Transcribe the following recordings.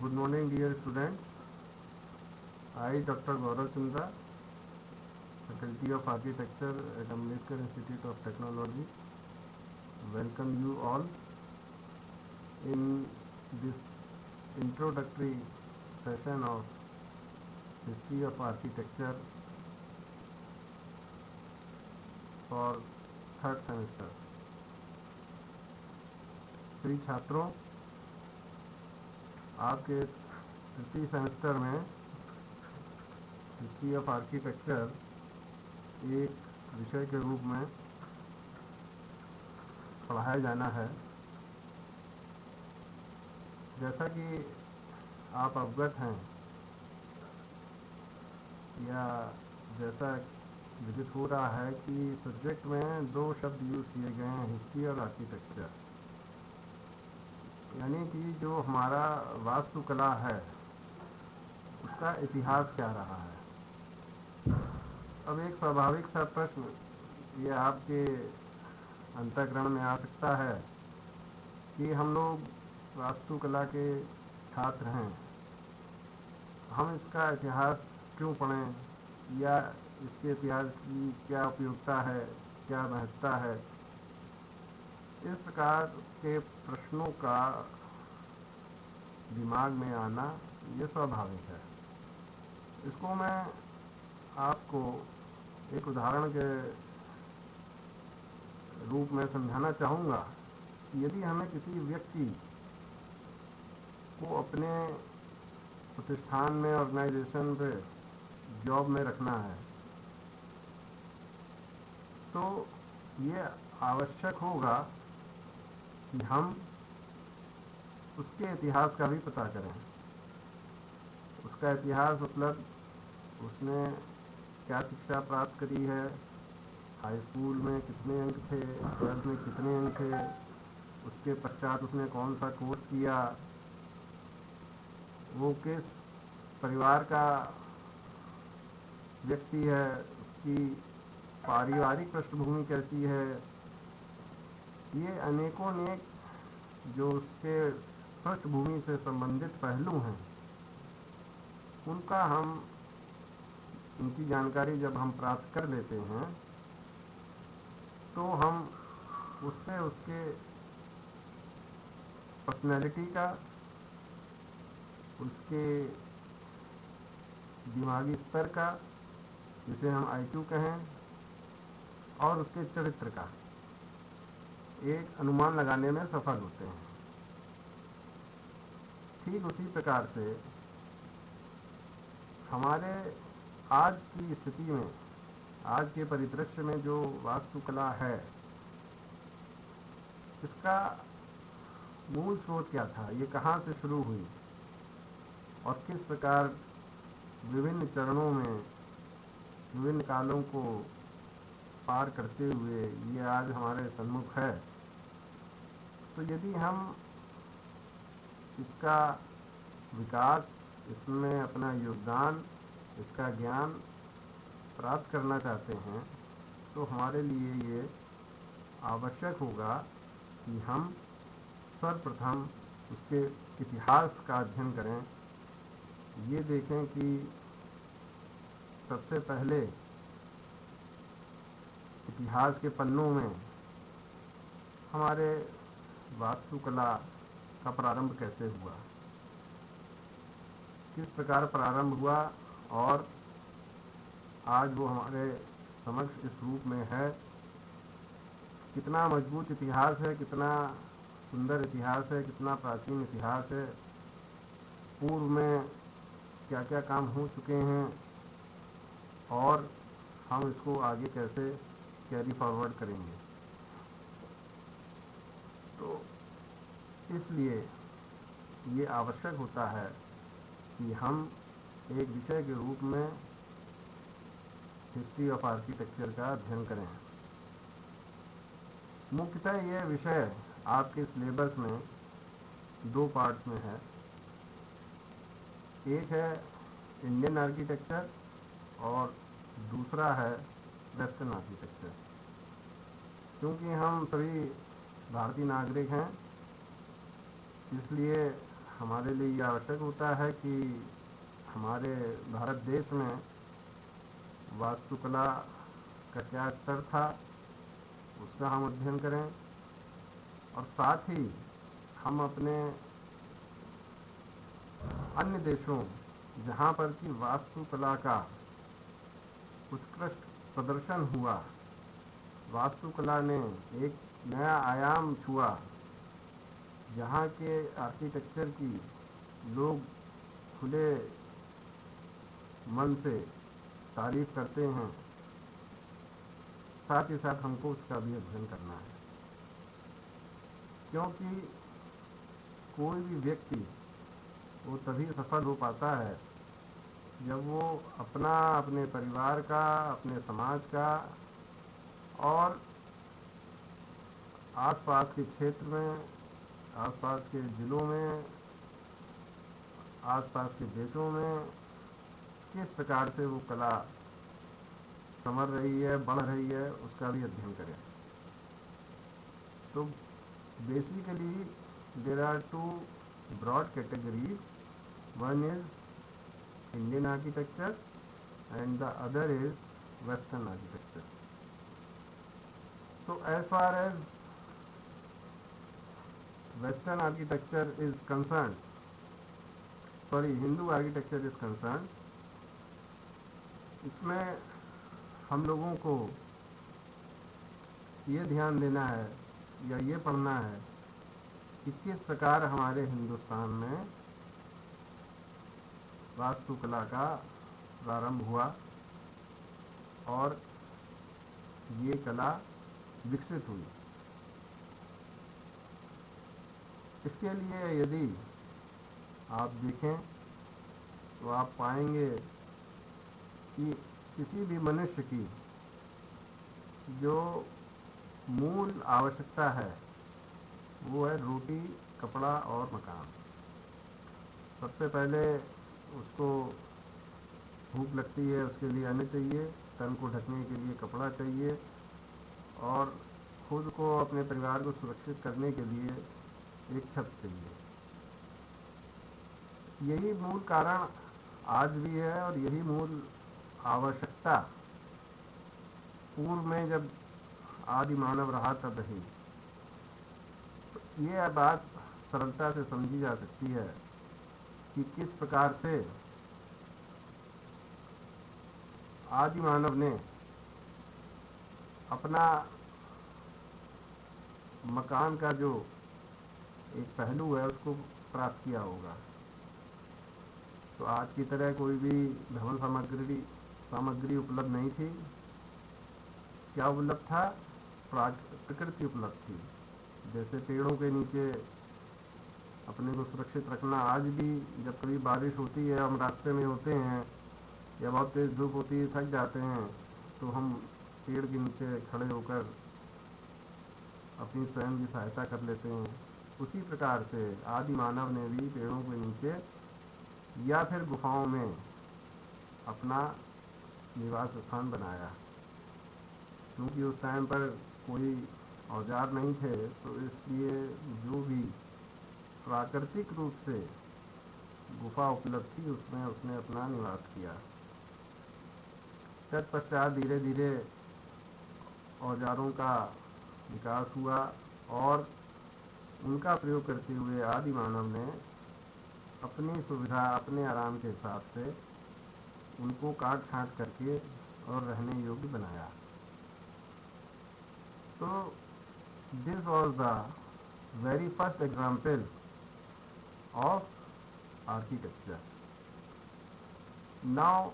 Good morning, dear students. I, Dr. Gaurav Chandra, Faculty of Architecture at Ambedkar Institute of Technology, welcome you all in this introductory session of History of Architecture for third semester. प्रिय छात्रों, आपके तृतीय semester में history of architecture एक विषय के रूप में पढ़ाया जाना है। जैसा कि आप अवगत हैं या जैसा विदित हो रहा है कि सब्जेक्ट में दो शब्द यूज़ किए गए हैं, हिस्ट्री और आर्किटेक्चर। यानी कि जो हमारा वास्तुकला है उसका इतिहास क्या रहा है। अब एक स्वाभाविक सा प्रश्न ये आपके अंतःकरण में आ सकता है कि हम लोग वास्तुकला के छात्र हैं, हम इसका इतिहास क्यों पढ़ें या इसके इतिहास की क्या उपयोगिता है, क्या महत्ता है। इस प्रकार के प्रश्नों का दिमाग में आना ये स्वाभाविक है। इसको मैं आपको एक उदाहरण के रूप में समझाना चाहूँगा कि यदि हमें किसी व्यक्ति को अपने प्रतिष्ठान में, ऑर्गेनाइजेशन पे जॉब में रखना है तो ये आवश्यक होगा कि हम उसके इतिहास का भी पता करें। उसका इतिहास मतलब उसने क्या शिक्षा प्राप्त करी है, हाई स्कूल में कितने अंक थे, ट्वेल्थ में कितने अंक थे, उसके पश्चात उसने कौन सा कोर्स किया, वो किस परिवार का व्यक्ति है, उसकी पारिवारिक पृष्ठभूमि कैसी है। ये अनेकों अनेक जो उसके पृष्ठभूमि से संबंधित पहलू हैं उनकी जानकारी जब हम प्राप्त कर लेते हैं तो हम उससे उसके पर्सनैलिटी का, उसके दिमागी स्तर का, जिसे हम IQ कहें, और उसके चरित्र का एक अनुमान लगाने में सफल होते हैं। ठीक उसी प्रकार से हमारे आज की स्थिति में, आज के परिदृश्य में जो वास्तुकला है, इसका मूल स्रोत क्या था, ये कहाँ से शुरू हुई और किस प्रकार विभिन्न चरणों में, विभिन्न कालों को पार करते हुए ये आज हमारे सम्मुख है। तो यदि हम इसका विकास, इसमें अपना योगदान, इसका ज्ञान प्राप्त करना चाहते हैं तो हमारे लिए ये आवश्यक होगा कि हम सर्वप्रथम उसके इतिहास का अध्ययन करें। ये देखें कि सबसे पहले इतिहास के पन्नों में हमारे वास्तुकला का प्रारंभ कैसे हुआ, किस प्रकार प्रारंभ हुआ और आज वो हमारे समक्ष इस रूप में है। कितना मजबूत इतिहास है, कितना सुंदर इतिहास है, कितना प्राचीन इतिहास है, पूर्व में क्या क्या काम हो चुके हैं और हम इसको आगे कैसे कैरी फॉरवर्ड करेंगे। तो इसलिए ये आवश्यक होता है कि हम एक विषय के रूप में हिस्ट्री ऑफ आर्किटेक्चर का अध्ययन करें। मुख्यतः यह विषय आपके सिलेबस में दो पार्ट्स में है। एक है इंडियन आर्किटेक्चर और दूसरा है वेस्टर्न आर्किटेक्चर। क्योंकि हम सभी भारतीय नागरिक हैं, इसलिए हमारे लिए ये आवश्यक होता है कि हमारे भारत देश में वास्तुकला का क्या स्तर था उसका हम अध्ययन करें, और साथ ही हम अपने अन्य देशों जहाँ पर कि वास्तुकला का उत्कृष्ट प्रदर्शन हुआ, वास्तुकला ने एक नया आयाम छुआ, जहाँ के आर्किटेक्चर की लोग खुले मन से तारीफ करते हैं, साथ ही साथ हमको उसका भी अध्ययन करना है। क्योंकि कोई भी व्यक्ति वो तभी सफल हो पाता है जब वो अपने परिवार का, अपने समाज का और आसपास के क्षेत्र में, आसपास के ज़िलों में, आसपास के देशों में किस प्रकार से वो कला संवर रही है, बढ़ रही है, उसका भी अध्ययन करें। तो basically there are two broad categories, one is Indian architecture and the other is Western architecture. So as far as Western architecture is concerned, Hindu architecture is concerned, इसमें हम लोगों को ये ध्यान देना है या ये पढ़ना है कि किस प्रकार हमारे हिंदुस्तान में वास्तुकला का प्रारंभ हुआ और ये कला विकसित हुई। इसके लिए यदि आप देखें तो आप पाएंगे कि किसी भी मनुष्य की जो मूल आवश्यकता है वो है रोटी, कपड़ा और मकान। सबसे पहले उसको भूख लगती है, उसके लिए अन्न चाहिए, तन को ढकने के लिए कपड़ा चाहिए और खुद को, अपने परिवार को सुरक्षित करने के लिए एक छत चाहिए। यही मूल कारण आज भी है और यही मूल आवश्यकता पूर्व में जब आदि मानव रहा तब रही। तो ये बात सरलता से समझी जा सकती है कि किस प्रकार से आदि मानव ने अपना मकान का जो एक पहलू है उसको प्राप्त किया होगा। तो आज की तरह कोई भी भवन सामग्री उपलब्ध नहीं थी। क्या उपलब्ध था? प्रकृति उपलब्ध थी। जैसे पेड़ों के नीचे अपने को सुरक्षित रखना। आज भी जब कभी बारिश होती है, हम रास्ते में होते हैं या बहुत तेज़ धूप होती है, थक जाते हैं, तो हम पेड़ के नीचे खड़े होकर अपनी स्वयं की सहायता कर लेते हैं। उसी प्रकार से आदि मानव ने भी पेड़ों के नीचे या फिर गुफाओं में अपना निवास स्थान बनाया। क्योंकि उस टाइम पर कोई औजार नहीं थे, तो इसलिए जो भी प्राकृतिक रूप से गुफा उपलब्ध थी उसमें उसने अपना निवास किया। तत्पश्चात धीरे धीरे औजारों का विकास हुआ और उनका प्रयोग करते हुए आदि मानव ने अपनी सुविधा, अपने आराम के हिसाब से उनको काट छांट करके और रहने योग्य बनाया। तो this was the very first example of architecture. Now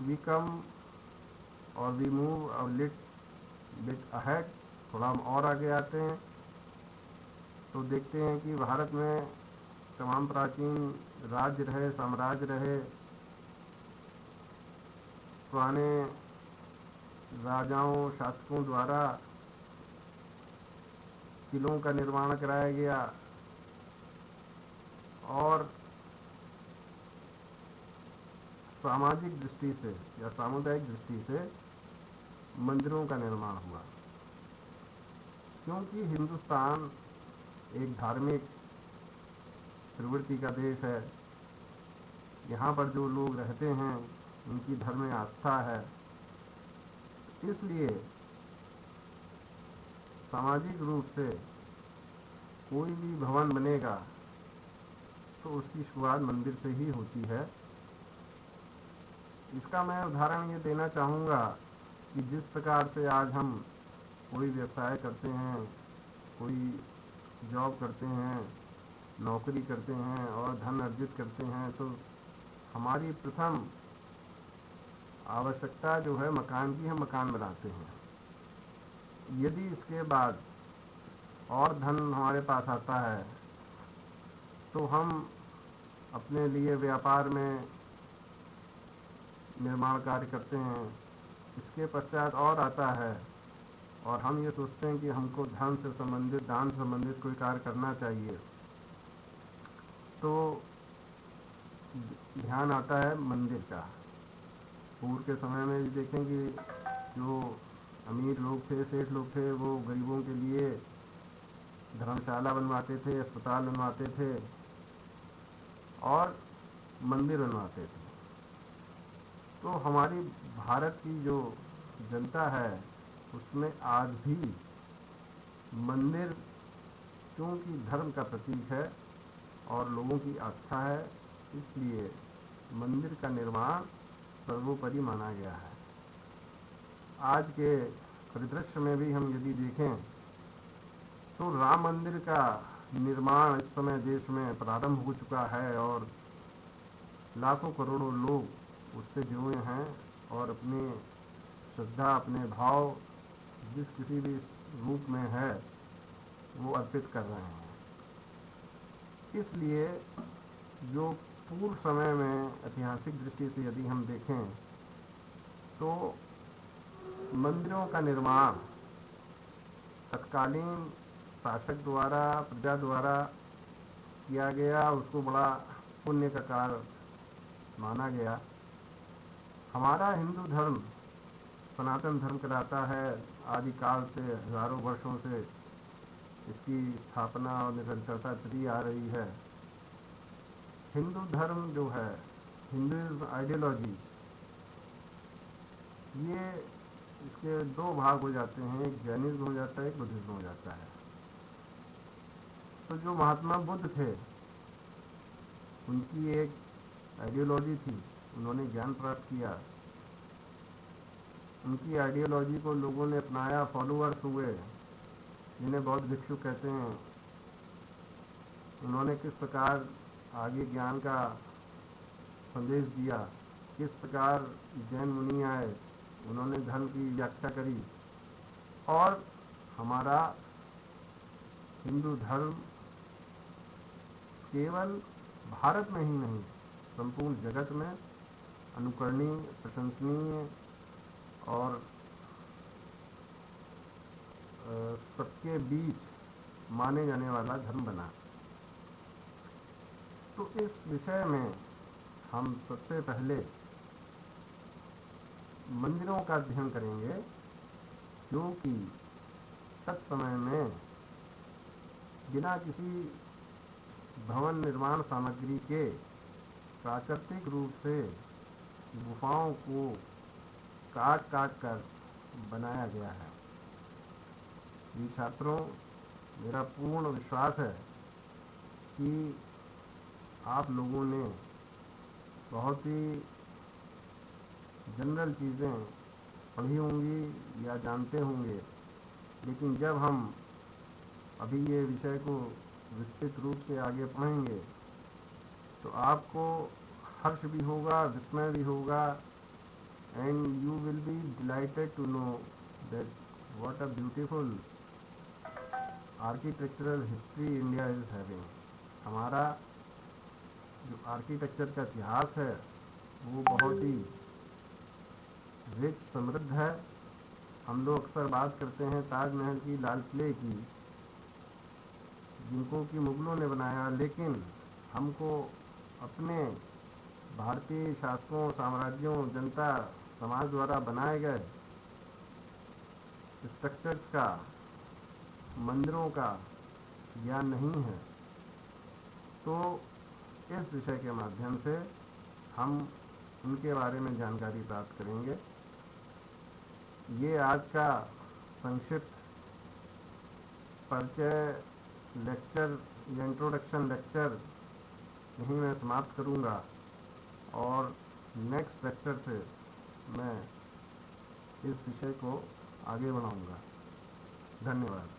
we come और we move a little bit ahead, थोड़ा हम और आगे आते हैं तो देखते हैं कि भारत में तमाम प्राचीन राज्य रहे, साम्राज्य रहे। पुराने राजाओं, शासकों द्वारा किलों का निर्माण कराया गया और सामाजिक दृष्टि से या सामुदायिक दृष्टि से मंदिरों का निर्माण हुआ। क्योंकि हिंदुस्तान एक धार्मिक प्रवृत्ति का देश है। यहाँ पर जो लोग रहते हैं उनकी धर्म में आस्था है, इसलिए सामाजिक रूप से कोई भी भवन बनेगा तो उसकी शुरुआत मंदिर से ही होती है। इसका मैं उदाहरण ये देना चाहूँगा कि जिस प्रकार से आज हम कोई व्यवसाय करते हैं, कोई जॉब करते हैं, नौकरी करते हैं और धन अर्जित करते हैं, तो हमारी प्रथम आवश्यकता जो है मकान की, हम मकान बनाते हैं। यदि इसके बाद और धन हमारे पास आता है तो हम अपने लिए व्यापार में निर्माण कार्य करते हैं। इसके पश्चात और आता है और हम ये सोचते हैं कि हमको धन से संबंधित, दान से संबंधित कोई कार्य करना चाहिए, तो ध्यान आता है मंदिर का। पूर्व के समय में देखें कि जो अमीर लोग थे, सेठ लोग थे, वो गरीबों के लिए धर्मशाला बनवाते थे, अस्पताल बनवाते थे और मंदिर बनवाते थे। तो हमारी भारत की जो जनता है उसमें आज भी मंदिर, क्योंकि धर्म का प्रतीक है और लोगों की आस्था है, इसलिए मंदिर का निर्माण सर्वोपरि माना गया है। आज के परिदृश्य में भी हम यदि देखें तो राम मंदिर का निर्माण इस समय देश में प्रारंभ हो चुका है और लाखों करोड़ों लोग उससे जुड़े हैं और अपनी श्रद्धा, अपने भाव जिस किसी भी रूप में है वो अर्पित कर रहे हैं। इसलिए जो पूर्व समय में ऐतिहासिक दृष्टि से यदि हम देखें तो मंदिरों का निर्माण तत्कालीन शासक द्वारा, प्रजा द्वारा किया गया, उसको बड़ा पुण्य का कार्य माना गया। हमारा हिंदू धर्म सनातन धर्म कहलाता है। आदिकाल से, हजारों वर्षों से इसकी स्थापना और निरंतरता चली आ रही है। हिंदू धर्म जो है, हिंदुइज्म आइडियोलॉजी, ये इसके दो भाग हो जाते हैं, एक जैनिज्म हो जाता है, एक बुद्धिज्म हो जाता है। तो जो महात्मा बुद्ध थे उनकी एक आइडियोलॉजी थी, उन्होंने ज्ञान प्राप्त किया, उनकी आइडियोलॉजी को लोगों ने अपनाया, फॉलोअर्स हुए, जिन्हें बौद्ध भिक्षु कहते हैं। उन्होंने किस प्रकार आगे ज्ञान का संदेश दिया, किस प्रकार जैन मुनि आए, उन्होंने धर्म की व्याख्या करी और हमारा हिंदू धर्म केवल भारत में ही नहीं, संपूर्ण जगत में अनुकरणीय, प्रशंसनीय और सबके बीच माने जाने वाला धर्म बना। तो इस विषय में हम सबसे पहले मंदिरों का अध्ययन करेंगे, क्योंकि तत्समय में बिना किसी भवन निर्माण सामग्री के प्राकृतिक रूप से गुफाओं को काट काट कर बनाया गया है। ये छात्रों, मेरा पूर्ण विश्वास है कि आप लोगों ने बहुत ही जनरल चीज़ें पढ़ी होंगी या जानते होंगे, लेकिन जब हम अभी ये विषय को विस्तृत रूप से आगे पढ़ेंगे तो आपको हर्ष भी होगा, विस्मय भी होगा, and you will be delighted to know that what a beautiful architectural history India is having. हमारा जो आर्किटेक्चर का इतिहास है वो बहुत ही रिच, समृद्ध है। हम लोग अक्सर बात करते हैं ताजमहल की, लाल किले की, जिनको कि मुगलों ने बनाया, लेकिन हमको अपने भारतीय शासकों, साम्राज्यों, जनता समाज द्वारा बनाए गए स्ट्रक्चर्स का, मंदिरों का ज्ञान नहीं है। तो इस विषय के माध्यम से हम उनके बारे में जानकारी प्राप्त करेंगे। ये आज का संक्षिप्त परिचय लेक्चर या इंट्रोडक्शन लेक्चर यहीं मैं समाप्त करूंगा और नेक्स्ट लेक्चर से मैं इस विषय को आगे बढ़ाऊंगा। धन्यवाद।